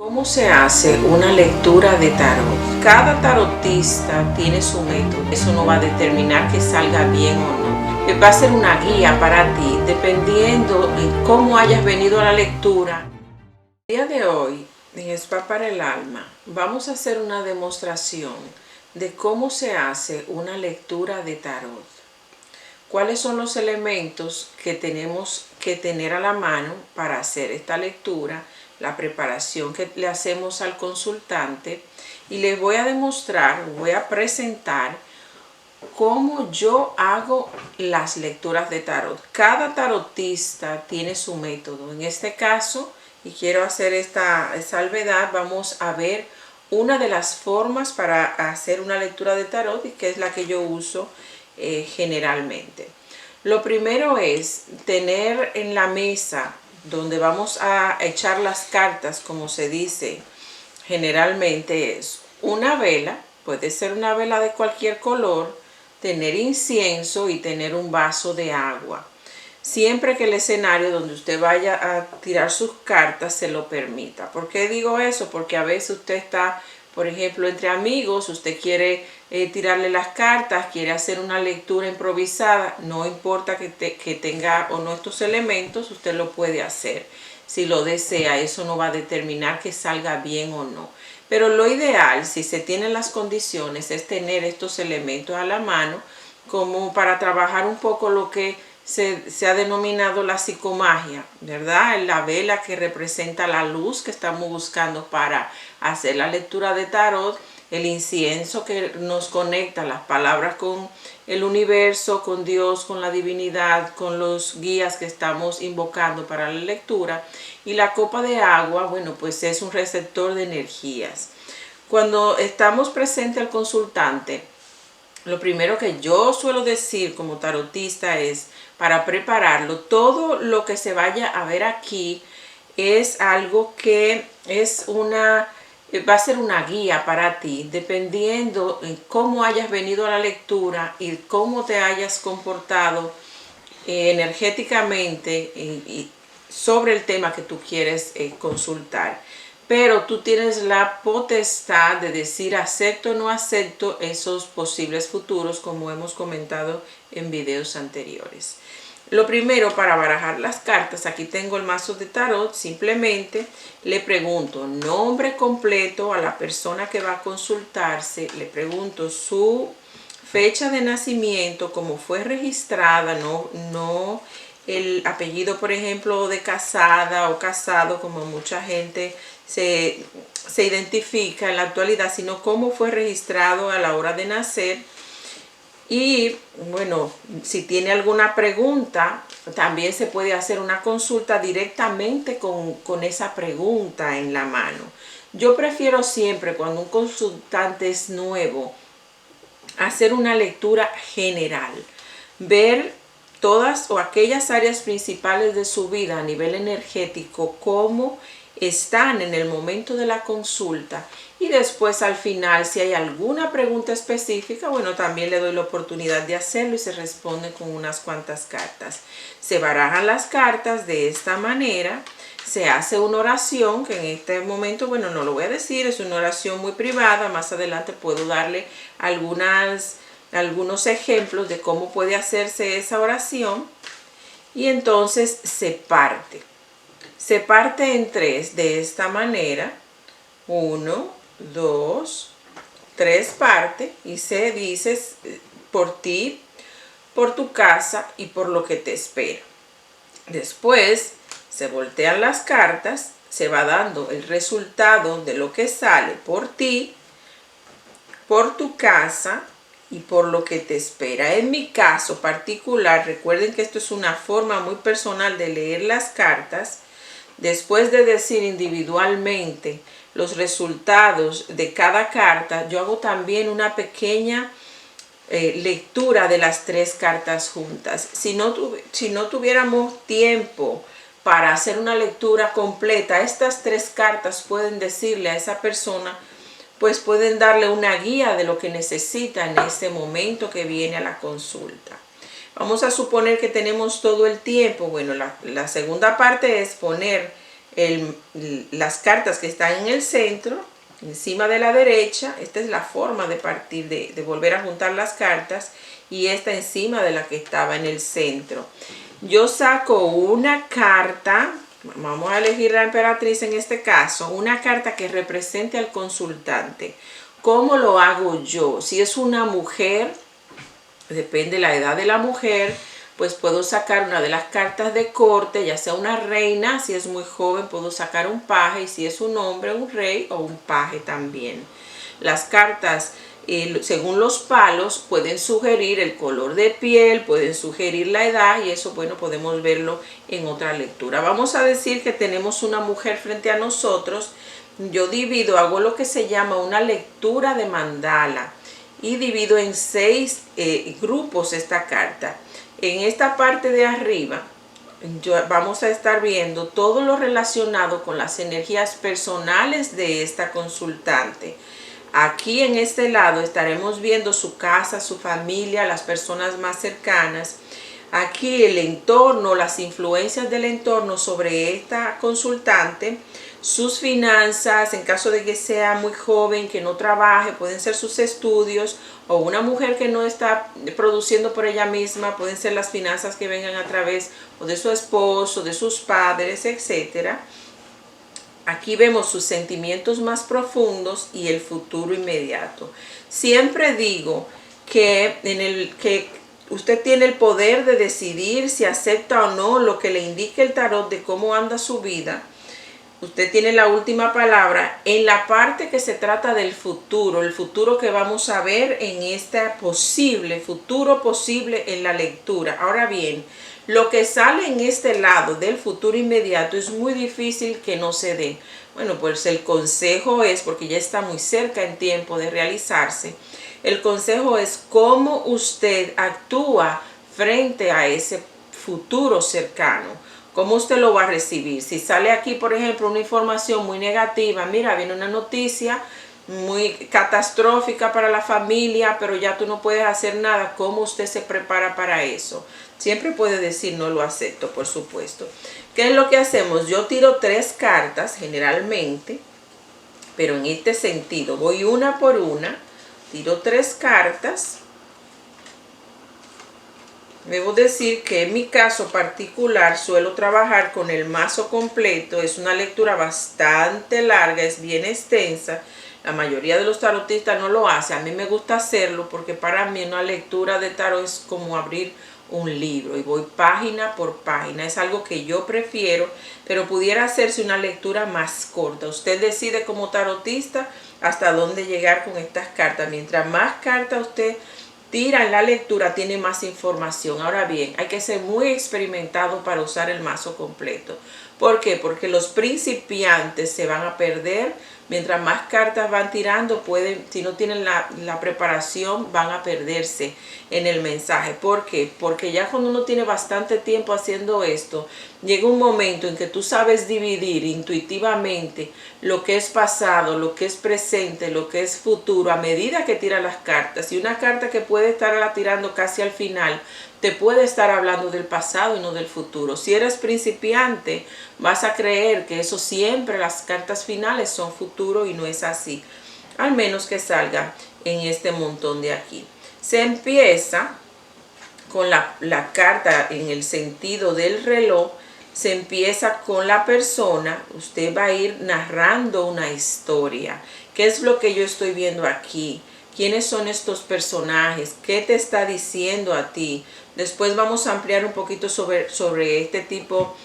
¿Cómo se hace una lectura de tarot? Cada tarotista tiene su método. Eso no va a determinar que salga bien o no. Va a ser una guía para ti, dependiendo de cómo hayas venido a la lectura. El día de hoy, en Spa para el Alma, vamos a hacer una demostración de cómo se hace una lectura de tarot. ¿Cuáles son los elementos que tenemos que tener a la mano para hacer esta lectura? La preparación que le hacemos al consultante, y les voy a demostrar, voy a presentar cómo yo hago las lecturas de tarot. Cada tarotista tiene su método. En este caso, y quiero hacer esta salvedad, vamos a ver una de las formas para hacer una lectura de tarot, y que es la que yo uso generalmente. Lo primero es tener en la mesa donde vamos a echar las cartas, como se dice generalmente, es una vela, puede ser una vela de cualquier color, tener incienso y tener un vaso de agua. Siempre que el escenario donde usted vaya a tirar sus cartas se lo permita. ¿Por qué digo eso? Porque a veces usted está, por ejemplo, entre amigos, usted quiere tirarle las cartas, quiere hacer una lectura improvisada, no importa que tenga o no estos elementos, usted lo puede hacer. Si lo desea, eso no va a determinar que salga bien o no. Pero lo ideal, si se tienen las condiciones, es tener estos elementos a la mano, como para trabajar un poco lo que se ha denominado la psicomagia, ¿verdad? La vela que representa la luz que estamos buscando para hacer la lectura de tarot, el incienso que nos conecta las palabras con el universo, con Dios, con la divinidad, con los guías que estamos invocando para la lectura, y la copa de agua, bueno, pues es un receptor de energías. Cuando estamos presente al consultante, lo primero que yo suelo decir como tarotista es, para prepararlo, todo lo que se vaya a ver aquí es algo que va a ser una guía para ti, dependiendo en cómo hayas venido a la lectura y cómo te hayas comportado energéticamente y sobre el tema que tú quieres consultar. Pero tú tienes la potestad de decir acepto o no acepto esos posibles futuros, como hemos comentado en videos anteriores. Lo primero, para barajar las cartas, aquí tengo el mazo de tarot. Simplemente le pregunto nombre completo a la persona que va a consultarse, le pregunto su fecha de nacimiento, cómo fue registrada, no el apellido, por ejemplo, de casada o casado, como mucha gente se identifica en la actualidad, sino cómo fue registrado a la hora de nacer. Y bueno, si tiene alguna pregunta, también se puede hacer una consulta directamente con esa pregunta en la mano. Yo prefiero siempre, cuando un consultante es nuevo, hacer una lectura general, ver todas o aquellas áreas principales de su vida a nivel energético, cómo están en el momento de la consulta, y después al final, si hay alguna pregunta específica, bueno, también le doy la oportunidad de hacerlo y se responde con unas cuantas cartas. Se barajan las cartas de esta manera, se hace una oración, que en este momento, bueno, no lo voy a decir, es una oración muy privada. Más adelante puedo darle algunos ejemplos de cómo puede hacerse esa oración. Y entonces se parte en tres de esta manera: 1, 2, 3 partes, y se dice por ti, por tu casa y por lo que te espera. Después se voltean las cartas, se va dando el resultado de lo que sale por ti, por tu casa y por lo que te espera. En mi caso particular, recuerden que esto es una forma muy personal de leer las cartas. Después de decir individualmente los resultados de cada carta, yo hago también una pequeña lectura de las 3 cartas juntas. Si no tuviéramos tiempo para hacer una lectura completa, estas 3 cartas pueden decirle a esa persona, pues pueden darle una guía de lo que necesita en ese momento que viene a la consulta. Vamos a suponer que tenemos todo el tiempo. Bueno, la segunda parte es poner las cartas que están en el centro, encima de la derecha. Esta es la forma de partir, de volver a juntar las cartas, y esta encima de la que estaba en el centro. Yo saco una carta, vamos a elegir la emperatriz en este caso, una carta que represente al consultante. ¿Cómo lo hago yo? Si es una mujer, depende de la edad de la mujer, pues puedo sacar una de las cartas de corte, ya sea una reina. Si es muy joven puedo sacar un paje, y si es un hombre, un rey o un paje también. Las cartas, según los palos, pueden sugerir el color de piel, pueden sugerir la edad, y eso, bueno, podemos verlo en otra lectura. Vamos a decir que tenemos una mujer frente a nosotros. Yo divido, hago lo que se llama una lectura de mandala, y divido en 6 grupos esta carta. En esta parte de arriba vamos a estar viendo todo lo relacionado con las energías personales de esta consultante. Aquí en este lado estaremos viendo su casa, su familia, las personas más cercanas. Aquí el entorno, las influencias del entorno sobre esta consultante, sus finanzas, en caso de que sea muy joven, que no trabaje, pueden ser sus estudios, o una mujer que no está produciendo por ella misma, pueden ser las finanzas que vengan a través o de su esposo, de sus padres, etcétera. Aquí vemos sus sentimientos más profundos y el futuro inmediato. Siempre digo que usted tiene el poder de decidir si acepta o no lo que le indique el tarot de cómo anda su vida. Usted tiene la última palabra en la parte que se trata del futuro, el futuro que vamos a ver en este futuro posible en la lectura. Ahora bien, lo que sale en este lado del futuro inmediato es muy difícil que no se dé. Bueno, pues el consejo es, porque ya está muy cerca en tiempo de realizarse, el consejo es cómo usted actúa frente a ese futuro cercano. ¿Cómo usted lo va a recibir? Si sale aquí, por ejemplo, una información muy negativa, mira, viene una noticia muy catastrófica para la familia, pero ya tú no puedes hacer nada, ¿cómo usted se prepara para eso? Siempre puede decir no lo acepto, por supuesto. ¿Qué es lo que hacemos? Yo tiro 3 cartas generalmente, pero en este sentido voy una por una, tiro 3 cartas. Debo decir que en mi caso particular suelo trabajar con el mazo completo. Es una lectura bastante larga, es bien extensa. La mayoría de los tarotistas no lo hace. A mí me gusta hacerlo porque para mí una lectura de tarot es como abrir un libro y voy página por página. Es algo que yo prefiero, pero pudiera hacerse una lectura más corta. Usted decide como tarotista hasta dónde llegar con estas cartas. Mientras más cartas usted tira en la lectura, tiene más información. Ahora bien, hay que ser muy experimentado para usar el mazo completo. ¿Por qué? Porque los principiantes se van a perder. Mientras más cartas van tirando, si no tienen la preparación, van a perderse en el mensaje. ¿Por qué? Porque ya cuando uno tiene bastante tiempo haciendo esto, llega un momento en que tú sabes dividir intuitivamente lo que es pasado, lo que es presente, lo que es futuro, a medida que tira las cartas. Y una carta que puede estarla tirando casi al final, te puede estar hablando del pasado y no del futuro. Si eres principiante, vas a creer que eso siempre, las cartas finales son futuro, y no es así. Al menos que salga en este montón de aquí. Se empieza con la carta en el sentido del reloj. Se empieza con la persona. Usted va a ir narrando una historia. ¿Qué es lo que yo estoy viendo aquí? ¿Quiénes son estos personajes? ¿Qué te está diciendo a ti? Después vamos a ampliar un poquito sobre este tipo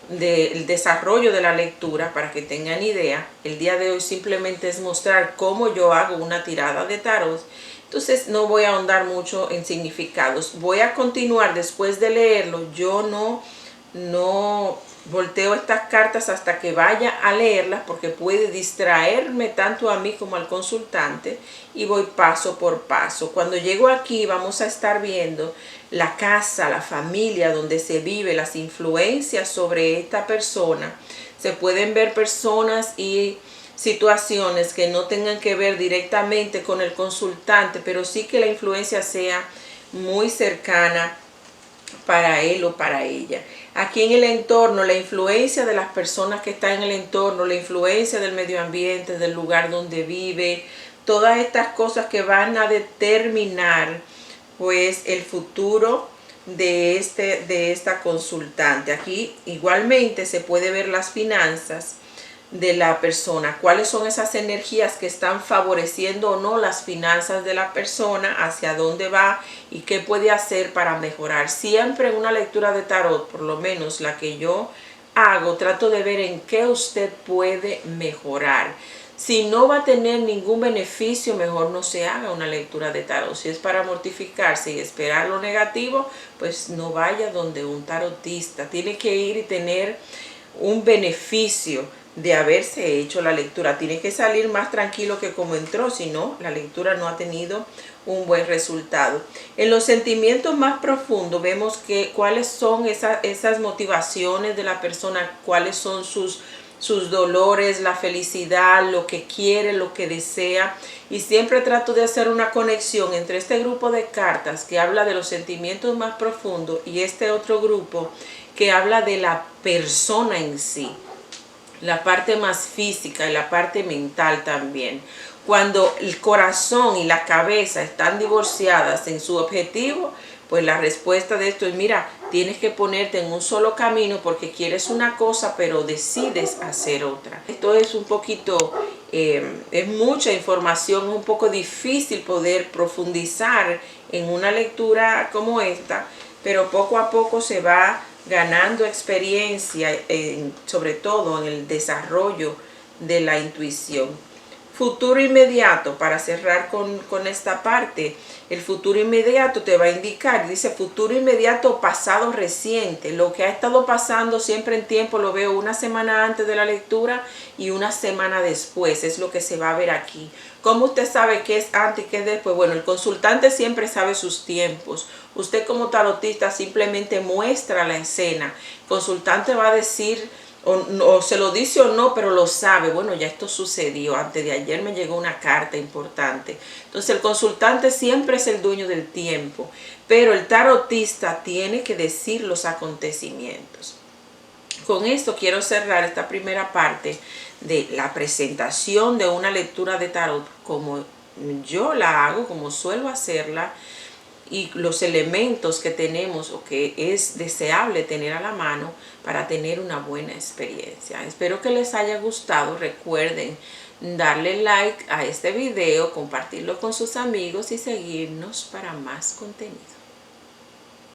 del desarrollo de la lectura para que tengan idea. El día de hoy simplemente es mostrar cómo yo hago una tirada de tarot. Entonces no voy a ahondar mucho en significados. Voy a continuar después de leerlo. Yo no volteo estas cartas hasta que vaya a leerlas, porque puede distraerme tanto a mí como al consultante, y voy paso por paso. Cuando llego aquí vamos a estar viendo la casa, la familia donde se vive, las influencias sobre esta persona. Se pueden ver personas y situaciones que no tengan que ver directamente con el consultante, pero sí que la influencia sea muy cercana para él o para ella. Aquí en el entorno, la influencia de las personas que están en el entorno, la influencia del medio ambiente, del lugar donde vive, todas estas cosas que van a determinar pues el futuro de esta consultante. Aquí igualmente se puede ver las finanzas de la persona, cuáles son esas energías que están favoreciendo o no las finanzas de la persona, hacia dónde va y qué puede hacer para mejorar. Siempre en una lectura de tarot, por lo menos la que yo hago, trato de ver en qué usted puede mejorar. Si no va a tener ningún beneficio, mejor no se haga una lectura de tarot. Si es para mortificarse y esperar lo negativo, pues no vaya donde un tarotista. Tiene que ir y tener un beneficio de haberse hecho la lectura. Tiene que salir más tranquilo que como entró, si no, la lectura no ha tenido un buen resultado. En los sentimientos más profundos vemos que cuáles son esas motivaciones de la persona, cuáles son sus dolores, la felicidad, lo que quiere, lo que desea. Y siempre trato de hacer una conexión entre este grupo de cartas que habla de los sentimientos más profundos y este otro grupo que habla de la persona en sí, la parte más física y la parte mental también. Cuando el corazón y la cabeza están divorciadas en su objetivo, pues la respuesta de esto es: mira, tienes que ponerte en un solo camino porque quieres una cosa pero decides hacer otra. Esto es un poquito, es mucha información, es un poco difícil poder profundizar en una lectura como esta, pero poco a poco se va ganando experiencia, sobre todo en el desarrollo de la intuición. Futuro inmediato, para cerrar con esta parte, el futuro inmediato te va a indicar, dice futuro inmediato, pasado reciente, lo que ha estado pasando siempre en tiempo lo veo una semana antes de la lectura y una semana después, es lo que se va a ver aquí. ¿Cómo usted sabe qué es antes y qué es después? Bueno, el consultante siempre sabe sus tiempos. Usted como tarotista simplemente muestra la escena. El consultante va a decir, o se lo dice o no, pero lo sabe. Bueno, ya esto sucedió, antes de ayer me llegó una carta importante. Entonces el consultante siempre es el dueño del tiempo, pero el tarotista tiene que decir los acontecimientos. Con esto quiero cerrar esta primera parte de la presentación de una lectura de tarot como yo la hago, como suelo hacerla, y los elementos que tenemos o que es deseable tener a la mano para tener una buena experiencia. Espero que les haya gustado. Recuerden darle like a este video, compartirlo con sus amigos y seguirnos para más contenido.